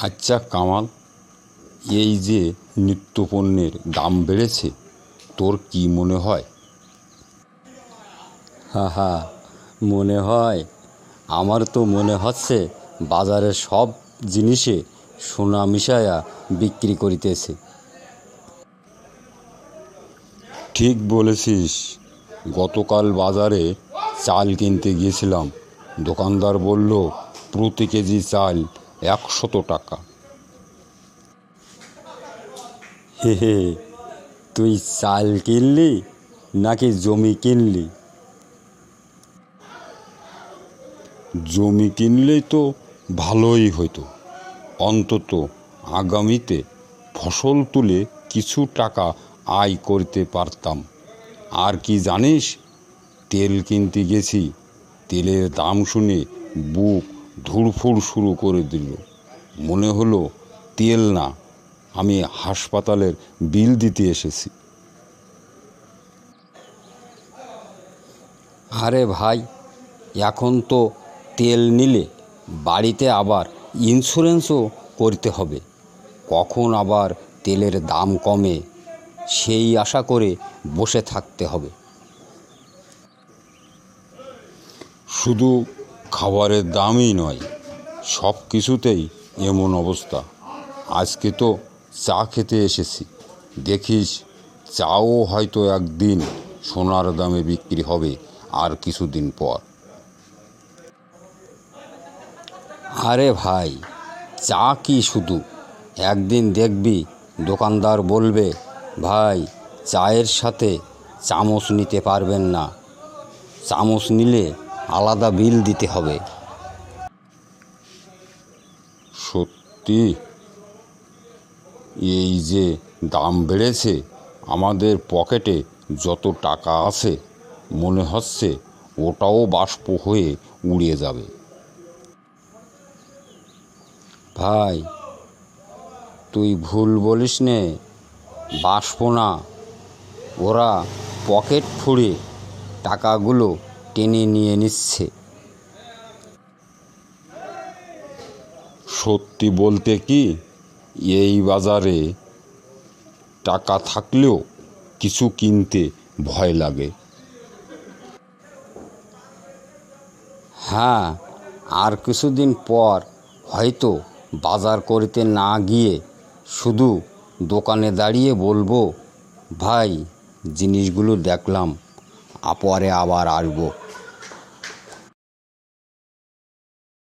আচ্ছা কামাল, এই যে নিত্যপণ্যের দাম বেড়েছে, তোর কি মনে হয়? হা, মনে হয়? আমার তো মনে হচ্ছে বাজারের সব জিনিসে সোনা মিশায়া বিক্রি করিতেছে। ঠিক বলেছিস। গতকাল বাজারে চাল কিনতে গিয়েছিলাম, দোকানদার বলল প্রতি কেজি চাল 100 টাকা। হে হে, তুই চাল কিনলি নাকি জমি কিনলি? জমি কিনলেই তো ভালোই হতো, অন্তত আগামীতে ফসল তুলে কিছু টাকা আয় করতে পারতাম। আর কি জানিস, তেল কিনতে গেছি, তেলের দাম শুনে বুক ধুরফুর শুরু করে দিল। মনে হলো তেল না, আমি হাসপাতালের বিল দিতে এসেছি। আরে ভাই, এখন তো তেল নিলে বাড়িতে আবার ইন্স্যুরেন্সও করতে হবে। কখন আবার তেলের দাম কমে সেই আশা করে বসে থাকতে হবে। শুধু খাবারের দামই নয়, সব কিছুতেই এমন অবস্থা। আজকে তো চা খেতে এসেছি, দেখিস চাও হয়তো একদিন সোনার দামে বিক্রি হবে আর কিছুদিন পর। আরে ভাই, চা কি শুধু? একদিন দেখবি দোকানদার বলবে, ভাই চায়ের সাথে চামচ নিতে পারবেন না, চামচ নিলে আলাদা বিল দিতে হবে। সত্যি, এই যে দাম বেড়েছে, আমাদের পকেটে যত টাকা আছে মনে হচ্ছে ওটাও বাষ্প হয়ে উড়ে যাবে। ভাই তুই ভুল বলিস নে, বাসবো না, ওরা পকেট ফুঁড়ে টাকাগুলো টেনে নিয়ে নিচ্ছে। সত্যি বলতে কি, এই বাজারে টাকা থাকলেও কিছু কিনতে ভয় লাগে। হ্যাঁ, আর কিছুদিন পর হয়তো বাজার করতে না গিয়ে শুধু দোকানে দাঁড়িয়ে বলবো, ভাই জিনিসগুলো দেখলাম, পরে আবার আসবো।